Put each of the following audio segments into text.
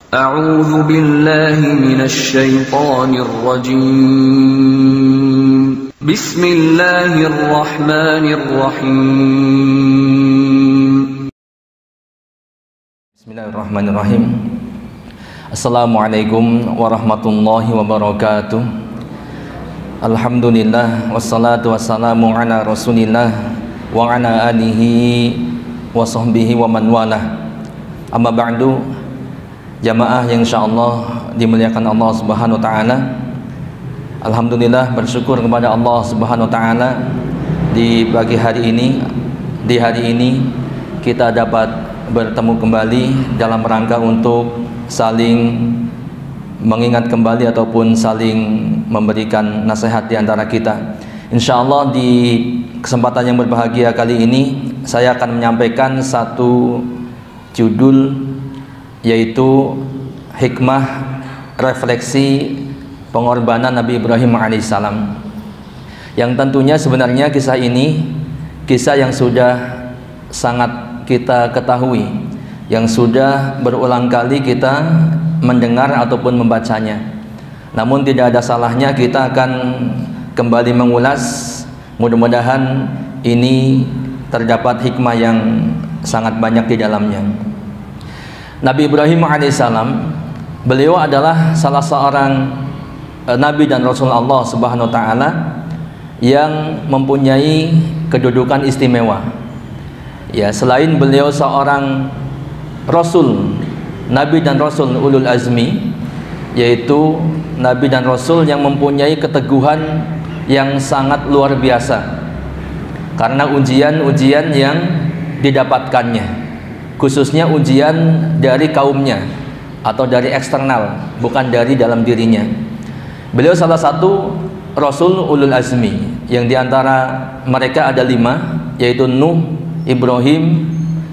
أعوذ بالله من الشيطان الرجيم بسم الله الرحمن الرحيم بسم الله الرحمن الرحيم Assalamualaikum warahmatullahi wabarakatuh. Alhamdulillah wassalatu wassalamu ala rasulillah wa ala alihi wa sahbihi wa man walah. Amma ba'du, jamaah yang insyaallah dimuliakan Allah Subhanahu wa taala. Alhamdulillah, bersyukur kepada Allah Subhanahu wa taala di pagi hari ini, kita dapat bertemu kembali dalam rangka untuk saling mengingat kembali ataupun saling memberikan nasihat di antara kita. Insyaallah di kesempatan yang berbahagia kali ini saya akan menyampaikan satu judul, yaitu hikmah refleksi pengorbanan Nabi Ibrahim alaihissalam. Yang tentunya sebenarnya kisah ini kisah yang sudah sangat kita ketahui, yang sudah berulang kali kita mendengar ataupun membacanya. Namun tidak ada salahnya kita akan kembali mengulas. Mudah-mudahan ini terdapat hikmah yang sangat banyak di dalamnya. Nabi Ibrahim alaihissalam, beliau adalah salah seorang Nabi dan Rasul Allah Subhanahu wa taala yang mempunyai kedudukan istimewa. Ya, selain beliau seorang Rasul, Nabi dan Rasul ulul azmi, yaitu Nabi dan Rasul yang mempunyai keteguhan yang sangat luar biasa karena ujian-ujian yang didapatkannya, khususnya ujian dari kaumnya atau dari eksternal, bukan dari dalam dirinya. Beliau salah satu Rasul ulul azmi, yang diantara mereka ada 5, yaitu Nuh, Ibrahim,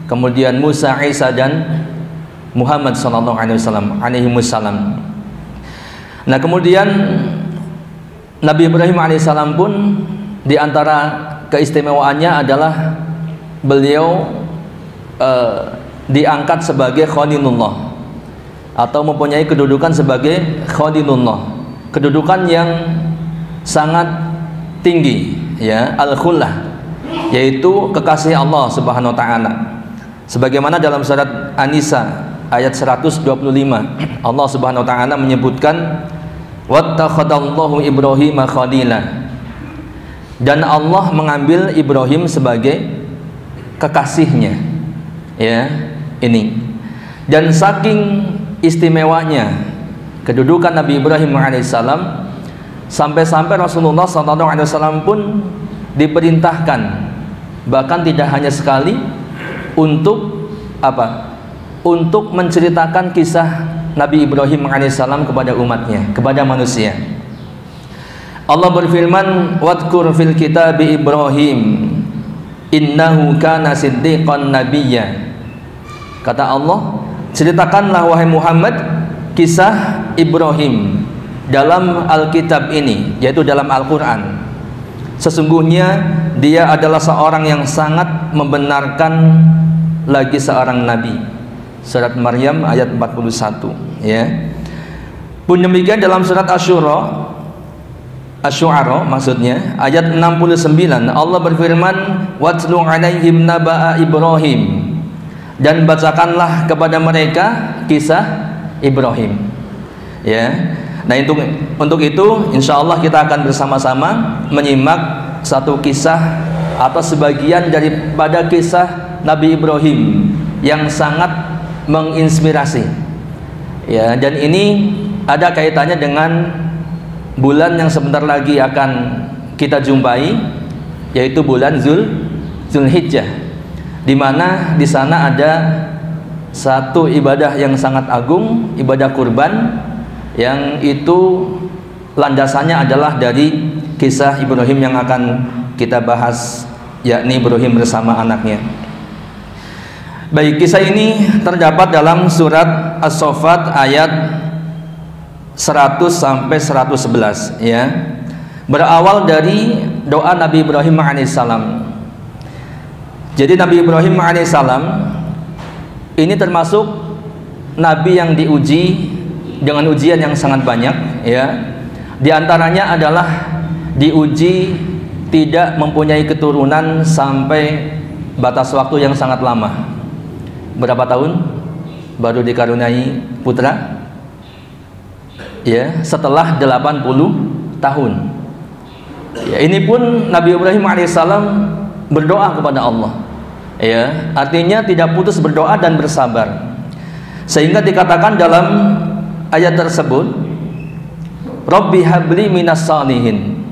kemudian Musa, Isa, dan Muhammad sallallahu alaihi wasallam. Nah, kemudian Nabi Ibrahim alaihissalam pun di antara keistimewaannya adalah beliau diangkat sebagai Khalilullah atau mempunyai kedudukan sebagai Khalilullah, kedudukan yang sangat tinggi, ya, al-khullah, yaitu kekasih Allah Subhanahu wa taala. Sebagaimana dalam surat An-Nisa ayat 125, Allah Subhanahu wa taala menyebutkan wattakhadallahu Ibrahima khalila, dan Allah mengambil Ibrahim sebagai kekasihnya. Ya, ini. Dan saking istimewanya kedudukan Nabi Ibrahim alaihissalam, sampai-sampai Rasulullah SAW pun diperintahkan, bahkan tidak hanya sekali, untuk apa? Untuk menceritakan kisah Nabi Ibrahim alaihissalam kepada umatnya, kepada manusia. Allah berfirman, wadkur fil kitabi Ibrahim innahu kana siddiqan nabiyya. Kata Allah, ceritakanlah wahai Muhammad kisah Ibrahim dalam Alkitab ini, yaitu dalam Al-Quran. Sesungguhnya dia adalah seorang yang sangat membenarkan lagi seorang nabi. Surat Maryam ayat 41, ya. Pun demikian dalam surat Asy-Syu'ara maksudnya ayat 69, Allah berfirman, watlu alaihim naba'a Ibrahim, dan bacakanlah kepada mereka kisah Ibrahim. Ya. Nah, untuk itu insyaallah kita akan bersama-sama menyimak satu kisah atau sebagian daripada kisah Nabi Ibrahim yang sangat menginspirasi. Ya, dan ini ada kaitannya dengan bulan yang sebentar lagi akan kita jumpai, yaitu bulan Zulhijjah, di mana di sana ada satu ibadah yang sangat agung, ibadah kurban, yang itu landasannya adalah dari kisah Ibrahim yang akan kita bahas, yakni Ibrahim bersama anaknya. Baik, kisah ini terdapat dalam surat As-Saffat ayat 100 sampai 111, ya. Berawal dari doa Nabi Ibrahim alaihissalam. Jadi Nabi Ibrahim alaihissalam ini termasuk nabi yang diuji dengan ujian yang sangat banyak, ya. Di antaranya adalah diuji tidak mempunyai keturunan sampai batas waktu yang sangat lama. Berapa tahun baru dikaruniai putra? Ya, setelah 80 tahun. Ya, ini pun Nabi Ibrahim alaihissalam berdoa kepada Allah. Ya, artinya tidak putus berdoa dan bersabar. Sehingga dikatakan dalam ayat tersebut, Rabbi habli minas salihin.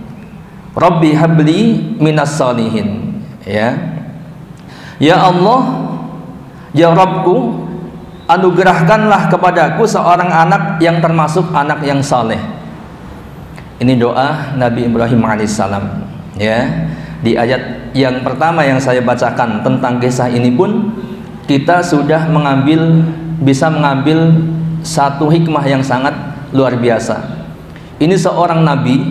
Rabbi habli minas salihin. Ya Allah, ya Rabbku, anugerahkanlah kepadaku seorang anak yang termasuk anak yang saleh. Ini doa Nabi Ibrahim alaihissalam. Ya, di ayat yang pertama yang saya bacakan tentang kisah ini pun kita sudah bisa mengambil satu hikmah yang sangat luar biasa. Ini seorang nabi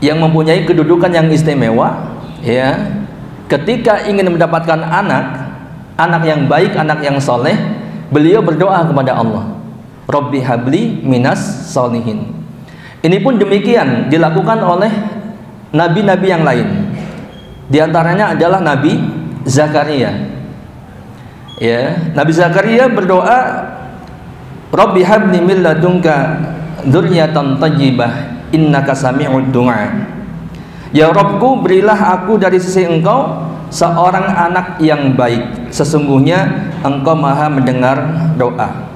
yang mempunyai kedudukan yang istimewa, ya. Ketika ingin mendapatkan anak yang baik, anak yang soleh, beliau berdoa kepada Allah, Rabbi habli minas solihin. Ini pun demikian dilakukan oleh nabi-nabi yang lain. Di antaranya adalah Nabi Zakaria. Ya, Nabi Zakaria berdoa, Rabbi habli min ladunka dzurriyyatan thayyibah innaka sami'ud du'a. Ya Rabbku, berilah aku dari sisi Engkau seorang anak yang baik. Sesungguhnya Engkau Maha mendengar doa.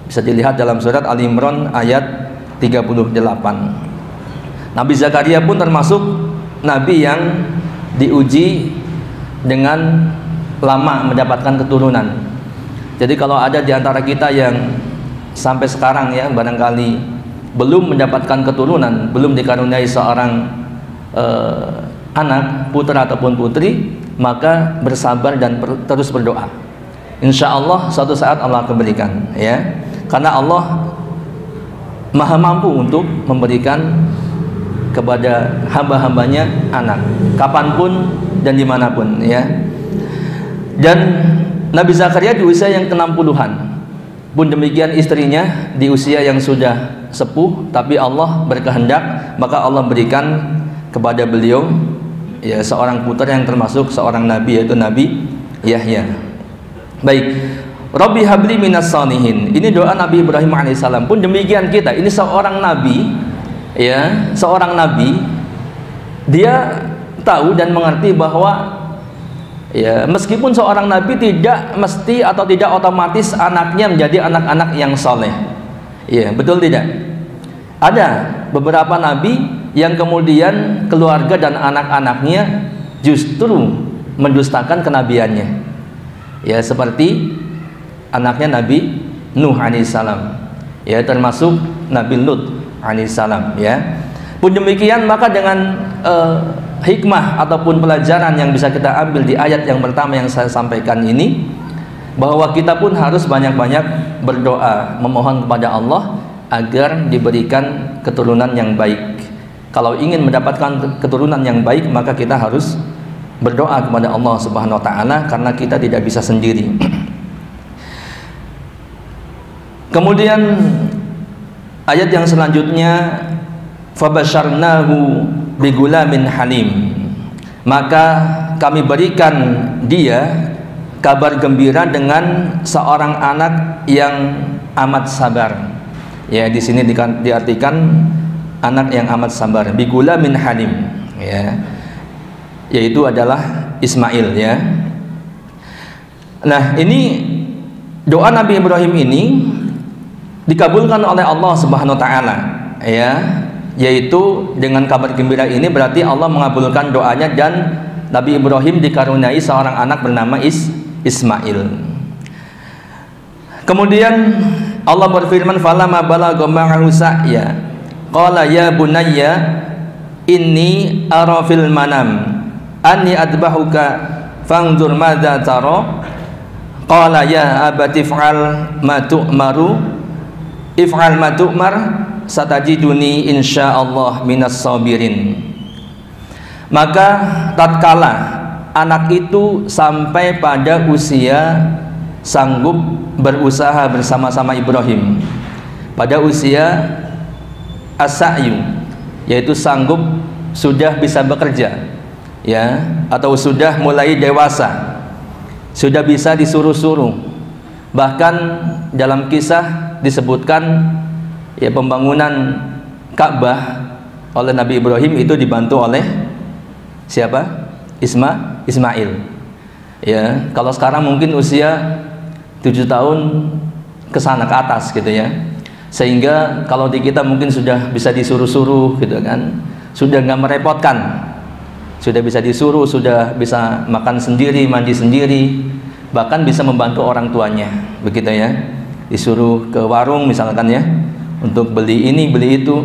Bisa dilihat dalam surat Al-Imran ayat 38. Nabi Zakaria pun termasuk nabi yang diuji dengan lama mendapatkan keturunan. Jadi kalau ada di antara kita yang sampai sekarang ya barangkali belum mendapatkan keturunan, belum dikaruniai seorang anak, putra ataupun putri, maka bersabar dan terus berdoa. Insya Allah suatu saat Allah akan berikan, ya. Karena Allah Maha mampu untuk memberikan kepada hamba-hambanya anak, kapanpun dan dimanapun, ya. Dan Nabi Zakaria di usia yang ke-60-an, pun demikian istrinya di usia yang sudah sepuh, tapi Allah berkehendak, maka Allah berikan kepada beliau ya seorang putra yang termasuk seorang nabi, yaitu Nabi Yahya. Baik, Rabbi habli minas salihin. Ini doa Nabi Ibrahim alaihissalam. Pun demikian kita, ini seorang nabi, ya, seorang nabi, dia tahu dan mengerti bahwa ya meskipun seorang nabi tidak mesti atau tidak otomatis anaknya menjadi anak-anak yang soleh. Ya, betul tidak? Ada beberapa nabi yang kemudian keluarga dan anak-anaknya justru mendustakan kenabiannya. Ya, seperti anaknya Nabi Nuh alaihissalam, ya, termasuk Nabi Lut alaihissalam, ya. Pun demikian, maka dengan hikmah ataupun pelajaran yang bisa kita ambil di ayat yang pertama yang saya sampaikan ini, bahwa kita pun harus banyak-banyak berdoa, memohon kepada Allah agar diberikan keturunan yang baik. Kalau ingin mendapatkan keturunan yang baik, maka kita harus berdoa kepada Allah Subhanahu wa taala, karena kita tidak bisa sendiri. Kemudian ayat yang selanjutnya, fabasyarnahu bigulamin halim, maka kami berikan dia kabar gembira dengan seorang anak yang amat sabar. Ya, di sini diartikan anak yang amat sabar, bigulamin halim, ya, yaitu adalah Ismail, ya. Nah, ini doa Nabi Ibrahim ini dikabulkan oleh Allah Subhanahu wa taala, ya, yaitu dengan kabar gembira ini berarti Allah mengabulkan doanya dan Nabi Ibrahim dikaruniai seorang anak bernama Ismail. Kemudian Allah berfirman, falamma balagha ma'ahu sa'ya qala ya bunayya inni ara fil manam anni adbahuka fanzur madza tara qala ya abati if'al ma tu'maru if'al ma tu'mar satajiduni insyaallah minas sabirin. Maka tatkala anak itu sampai pada usia sanggup berusaha bersama-sama Ibrahim pada usia as-sa'yu, yaitu sanggup sudah bisa bekerja, ya, atau sudah mulai dewasa, sudah bisa disuruh-suruh. Bahkan dalam kisah disebutkan ya pembangunan Ka'bah oleh Nabi Ibrahim itu dibantu oleh siapa? Ismail. Ya, kalau sekarang mungkin usia 7 tahun ke sana ke atas gitu ya. Sehingga kalau di kita mungkin sudah bisa disuruh-suruh gitu kan. Sudah nggak merepotkan. Sudah bisa disuruh, sudah bisa makan sendiri, mandi sendiri, bahkan bisa membantu orang tuanya. Begitu ya. Disuruh ke warung misalkan ya, untuk beli ini, beli itu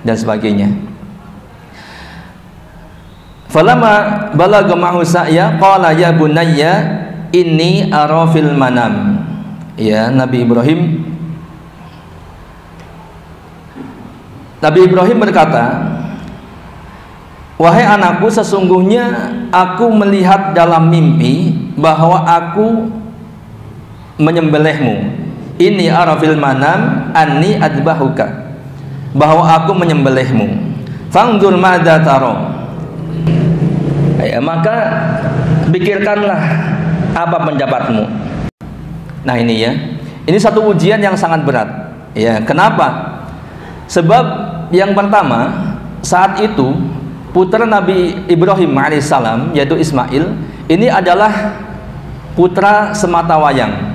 dan sebagainya. Falamma balagha ma'hu sa'ya qala ya bunayya inni ara fil manam. Ya, Nabi Ibrahim berkata, wahai anakku, sesungguhnya aku melihat dalam mimpi bahwa aku menyembelihmu. Ini ara fil manam anni adbahuka, bahwa aku menyembelihmu. Fangdur madza tara. Ya, maka pikirkanlah apa pendapatmu. Nah ini ya, ini satu ujian yang sangat berat. Ya, kenapa? Sebab yang pertama, saat itu putra Nabi Ibrahim alaihissalam, yaitu Ismail, ini adalah putra sematawayang.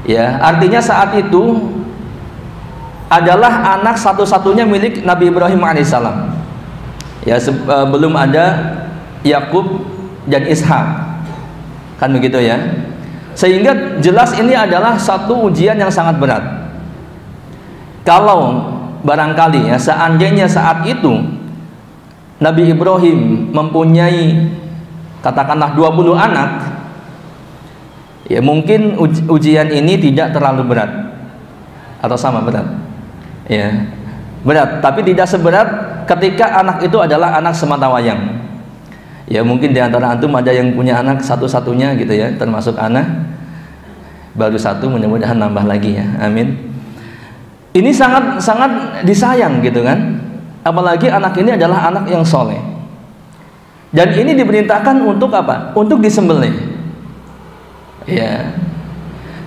Ya, artinya saat itu adalah anak satu-satunya milik Nabi Ibrahim alaihissalam. Ya, belum ada Yakub dan Ishak, kan begitu ya. Sehingga jelas ini adalah satu ujian yang sangat berat. Kalau barangkali ya, seandainya saat itu Nabi Ibrahim mempunyai katakanlah 20 anak, ya mungkin ujian ini tidak terlalu berat atau sama berat. Ya, berat, tapi tidak seberat ketika anak itu adalah anak sematawayang. Ya mungkin di antara antum ada yang punya anak satu-satunya gitu ya, termasuk anak baru satu, mudah-mudahan nambah lagi ya, amin. Ini sangat disayang gitu kan, apalagi anak ini adalah anak yang soleh, dan ini diperintahkan untuk apa? Untuk disembelih. Ya.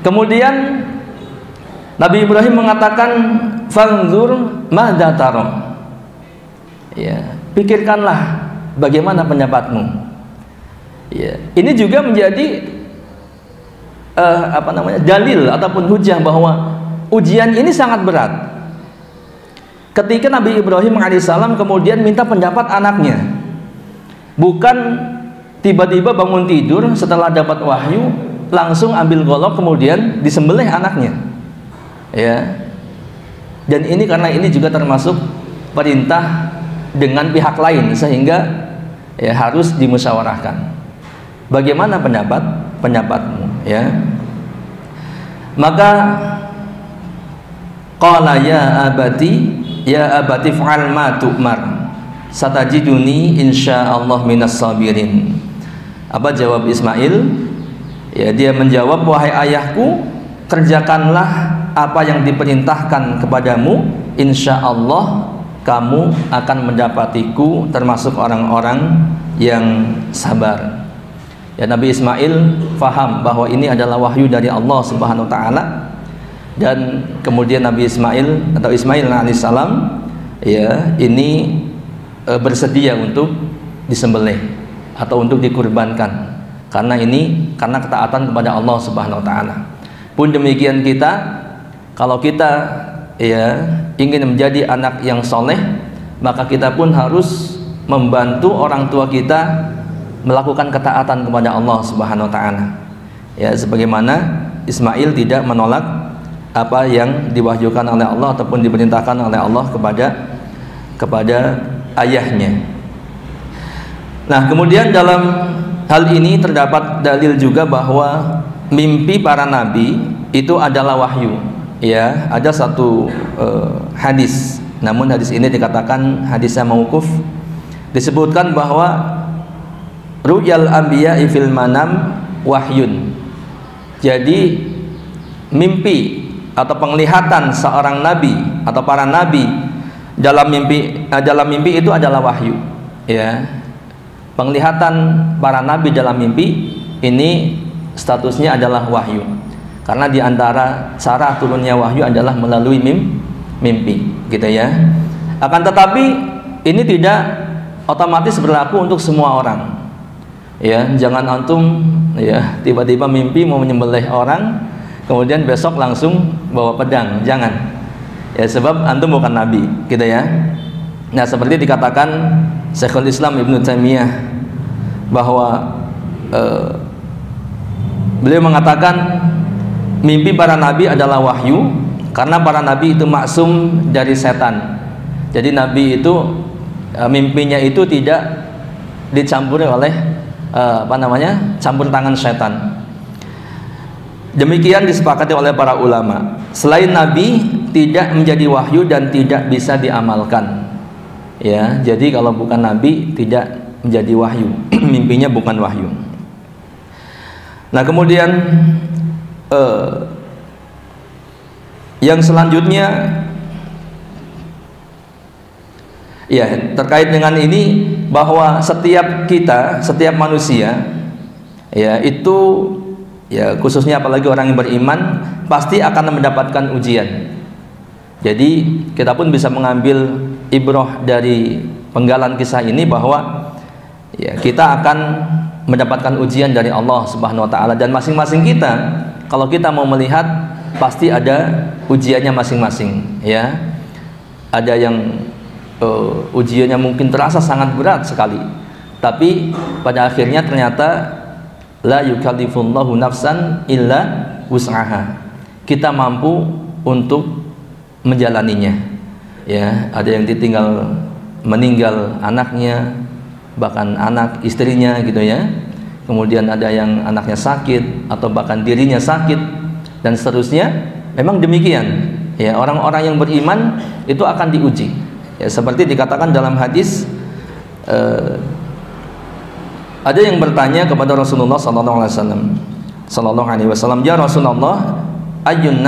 Kemudian Nabi Ibrahim mengatakan, fanzur madza tara. Ya, pikirkanlah bagaimana pendapatmu. Ya, ini juga menjadi dalil ataupun hujah bahwa ujian ini sangat berat. Ketika Nabi Ibrahim alaihissalam kemudian minta pendapat anaknya, bukan tiba-tiba bangun tidur setelah dapat wahyu langsung ambil golok kemudian disembelih anaknya. Ya, dan ini karena ini juga termasuk perintah dengan pihak lain, sehingga ya harus dimusyawarahkan. Bagaimana pendapatmu? Ya, maka qala ya abati fa'al ma tu'mar satajiduni insyaallah minas sabirin. Apa jawab Ismail? Ya, dia menjawab, wahai ayahku, kerjakanlah apa yang diperintahkan kepadamu, insyaallah kamu akan mendapatiku termasuk orang-orang yang sabar. Ya, Nabi Ismail faham bahwa ini adalah wahyu dari Allah Subhanahu wa taala, dan kemudian Nabi Ismail atau Ismail alaihissalam ya ini bersedia untuk disembelih atau untuk dikurbankan, karena ketaatan kepada Allah Subhanahu wa taala. Pun demikian kita, kalau kita ya ingin menjadi anak yang soleh, maka kita pun harus membantu orang tua kita melakukan ketaatan kepada Allah Subhanahu wa taala. Ya, sebagaimana Ismail tidak menolak apa yang diwahyukan oleh Allah ataupun diperintahkan oleh Allah kepada ayahnya. Nah, kemudian dalam hal ini terdapat dalil juga bahwa mimpi para nabi itu adalah wahyu. Ya, ada satu hadis, namun hadis ini dikatakan hadisnya mauquf. Disebutkan bahwa ru'yal anbiya'i fil manam wahyun. Jadi mimpi atau penglihatan seorang nabi atau para nabi dalam mimpi itu adalah wahyu, ya. Penglihatan para nabi dalam mimpi ini statusnya adalah wahyu, karena di antara cara turunnya wahyu adalah melalui mimpi, gitu ya. Akan tetapi ini tidak otomatis berlaku untuk semua orang, ya. Jangan antum, ya, tiba-tiba mimpi mau menyembelih orang, kemudian besok langsung bawa pedang, jangan, ya, sebab antum bukan nabi, gitu ya. Nah, seperti dikatakan Syekhul Islam Ibnu Taimiyah bahwa beliau mengatakan mimpi para nabi adalah wahyu, karena para nabi itu maksum dari setan. Jadi nabi itu mimpinya itu tidak dicampuri oleh campur tangan setan. Demikian disepakati oleh para ulama. Selain nabi tidak menjadi wahyu dan tidak bisa diamalkan, ya. Jadi kalau bukan nabi tidak menjadi wahyu, mimpinya bukan wahyu. Nah, kemudian yang selanjutnya, ya, terkait dengan ini, bahwa setiap kita, setiap manusia, ya, itu, ya, khususnya apalagi orang yang beriman, pasti akan mendapatkan ujian. Jadi kita pun bisa mengambil ibrah dari penggalan kisah ini bahwa, ya, kita akan mendapatkan ujian dari Allah Subhanahu wa taala, dan masing-masing kita, kalau kita mau melihat, pasti ada ujiannya masing-masing, ya. Ada yang ujiannya mungkin terasa sangat berat sekali, tapi pada akhirnya ternyata la yukallifullahu nafsan illa wus'aha. Kita mampu untuk menjalaninya, ya. Ada yang ditinggal meninggal anaknya, bahkan anak istrinya, gitu ya. Kemudian ada yang anaknya sakit atau bahkan dirinya sakit, dan seterusnya. Memang demikian, ya. Orang-orang yang beriman itu akan diuji, ya, seperti dikatakan dalam hadis, ada yang bertanya kepada Rasulullah sallallahu alaihi wasallam, ya Rasulullah, ayun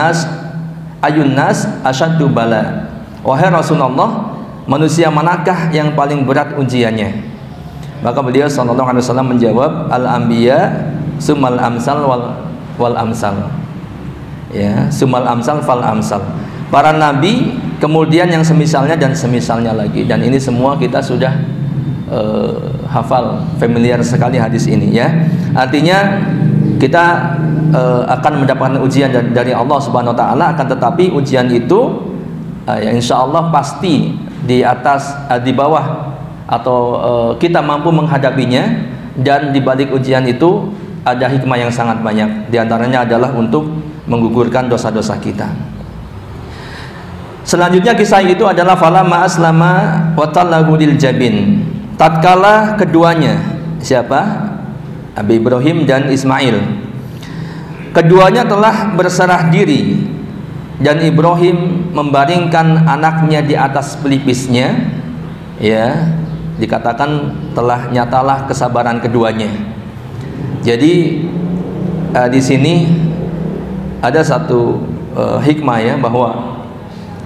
nas asyaddu bala. Wahai Rasulullah, manusia manakah yang paling berat ujiannya? Maka beliau sallallahu alaihi wasallam menjawab, al-anbiya sumal amsal wal amsal, ya, sumal amsal fal amsal. Para nabi, kemudian yang semisalnya dan semisalnya lagi. Dan ini semua kita sudah hafal, familiar sekali hadis ini, ya. Artinya kita akan mendapatkan ujian dari Allah Subhanahu wa taala, akan tetapi ujian itu ya insya Allah pasti di atas, di bawah, atau kita mampu menghadapinya. Dan di balik ujian itu ada hikmah yang sangat banyak. Di antaranya adalah untuk menggugurkan dosa-dosa kita. Selanjutnya kisah itu adalah falamma aslama wa tallahu lil jabin. Tatkala keduanya, siapa? Abi Ibrahim dan Ismail, keduanya telah berserah diri, dan Ibrahim membaringkan anaknya di atas pelipisnya, ya, dikatakan telah nyatalah kesabaran keduanya. Jadi di sini ada satu hikmah, ya, bahwa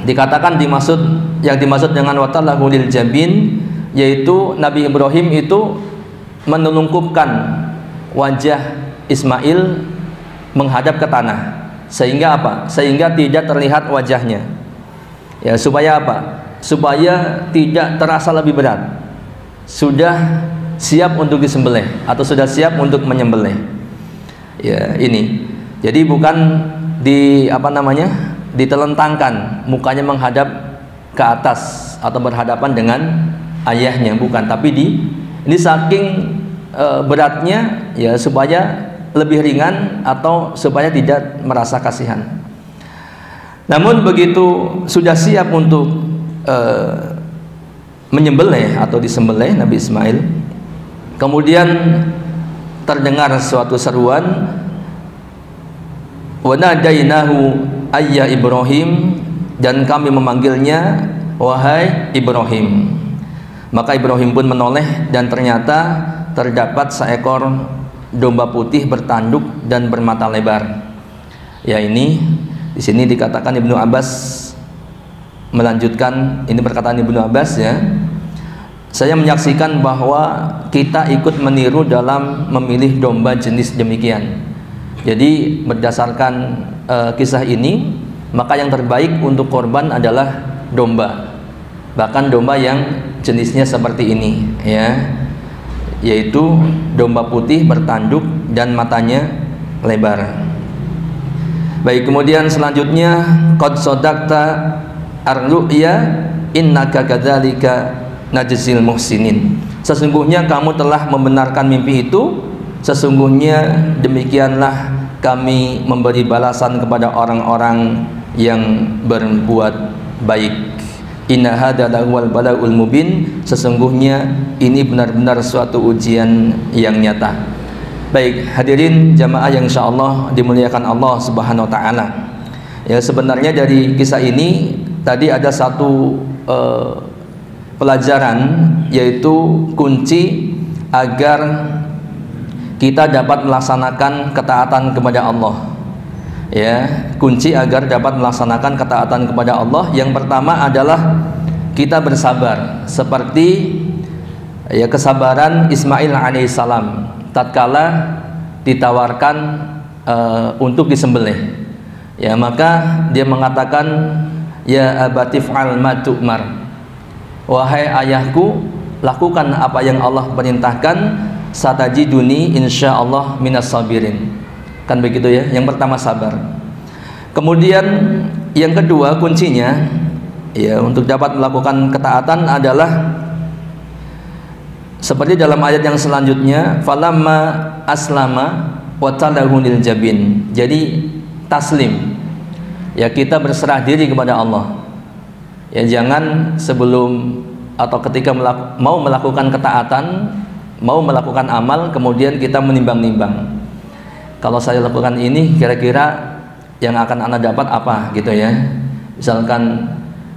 dikatakan yang dimaksud dengan watallahu lil jabin, yaitu Nabi Ibrahim itu menelungkupkan wajah Ismail menghadap ke tanah, sehingga apa? Sehingga tidak terlihat wajahnya, ya. Supaya apa? Supaya tidak terasa lebih berat. Sudah siap untuk disembelih atau sudah siap untuk menyembelih, ya, ini. Jadi bukan ditelentangkan mukanya menghadap ke atas atau berhadapan dengan ayahnya, bukan. Tapi ini saking beratnya, ya, supaya lebih ringan atau supaya tidak merasa kasihan. Namun begitu sudah siap untuk menyembelih atau disembelih Nabi Ismail, kemudian terdengar suatu seruan, wa nadainahu ayya Ibrahim, dan kami memanggilnya wahai Ibrahim. Maka Ibrahim pun menoleh, dan ternyata terdapat seekor domba putih bertanduk dan bermata lebar. Ya, ini di sini dikatakan Ibnu Abbas melanjutkan, ini perkataan Ibnu Abbas ya. Saya menyaksikan bahwa kita ikut meniru dalam memilih domba jenis demikian. Jadi berdasarkan kisah ini, maka yang terbaik untuk korban adalah domba. Bahkan domba yang jenisnya seperti ini ya, yaitu domba putih bertanduk dan matanya lebar. Baik, kemudian selanjutnya qad sadaqta ar-ru'ya innaka kadzalika najzil muhsinin. Sesungguhnya kamu telah membenarkan mimpi itu, sesungguhnya demikianlah kami memberi balasan kepada orang-orang yang berbuat baik. Inna hadza lahuwal balaul mubin, sesungguhnya ini benar-benar suatu ujian yang nyata. Baik, hadirin jamaah yang insyaallah dimuliakan Allah Subhanahu wa taala. Ya, sebenarnya dari kisah ini tadi ada satu pelajaran, yaitu kunci agar kita dapat melaksanakan ketaatan kepada Allah. Ya, kunci agar dapat melaksanakan ketaatan kepada Allah yang pertama adalah kita bersabar, seperti ya kesabaran Ismail alaihissalam tatkala ditawarkan untuk disembelih. Ya, maka dia mengatakan, ya abatif al matu'mar, wahai ayahku, lakukan apa yang Allah perintahkan, satajiduni insyaallah minas sabirin. Kan begitu ya, yang pertama sabar. Kemudian yang kedua kuncinya ya untuk dapat melakukan ketaatan adalah seperti dalam ayat yang selanjutnya, falamma aslama wa talahu lil jabin. Jadi taslim, ya kita berserah diri kepada Allah. Ya, jangan sebelum atau ketika mau melakukan ketaatan, mau melakukan amal, kemudian kita menimbang-nimbang, kalau saya lakukan ini kira-kira yang akan Anda dapat apa gitu ya. Misalkan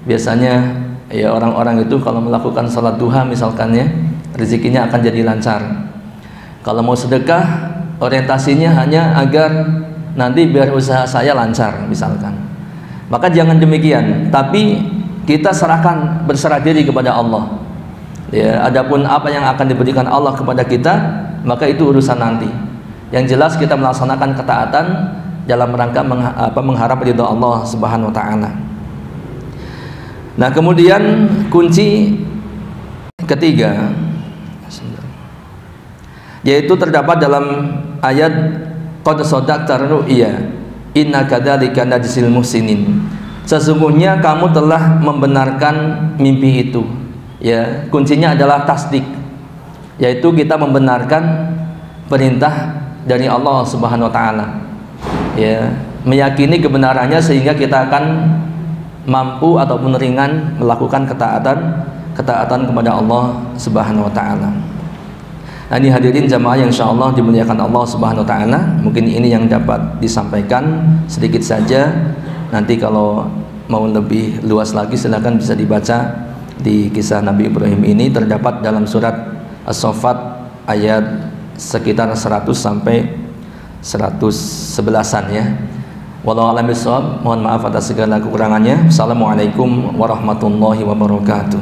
biasanya ya orang-orang itu kalau melakukan salat duha misalkan ya, rezekinya akan jadi lancar. Kalau mau sedekah, orientasinya hanya agar nanti biar usaha saya lancar misalkan. Maka jangan demikian, tapi kita berserah diri kepada Allah. Ya, adapun apa yang akan diberikan Allah kepada kita, maka itu urusan nanti. Yang jelas kita melaksanakan ketaatan dalam rangka mengharap ridha Allah Subhanahu wa taala. Nah, kemudian kunci ketiga yaitu terdapat dalam ayat qad sadaqta ru'ya inna kadzalika najzil muhsinin. Sesungguhnya kamu telah membenarkan mimpi itu. Ya, kuncinya adalah tasdik, yaitu kita membenarkan perintah dari Allah Subhanahu wa taala. Ya, meyakini kebenarannya sehingga kita akan mampu ataupun ringan melakukan ketaatan kepada Allah Subhanahu wa taala. Nah, ini hadirin jamaah yang insyaallah dimuliakan Allah Subhanahu wa taala, mungkin ini yang dapat disampaikan sedikit saja. Nanti kalau mau lebih luas lagi silakan bisa dibaca di kisah Nabi Ibrahim ini, terdapat dalam surat As-Saffat ayat sekitar 100 sampai 111-an ya. Wallahu a'lam bishawab. Mohon maaf atas segala kekurangannya. Assalamualaikum warahmatullahi wabarakatuh.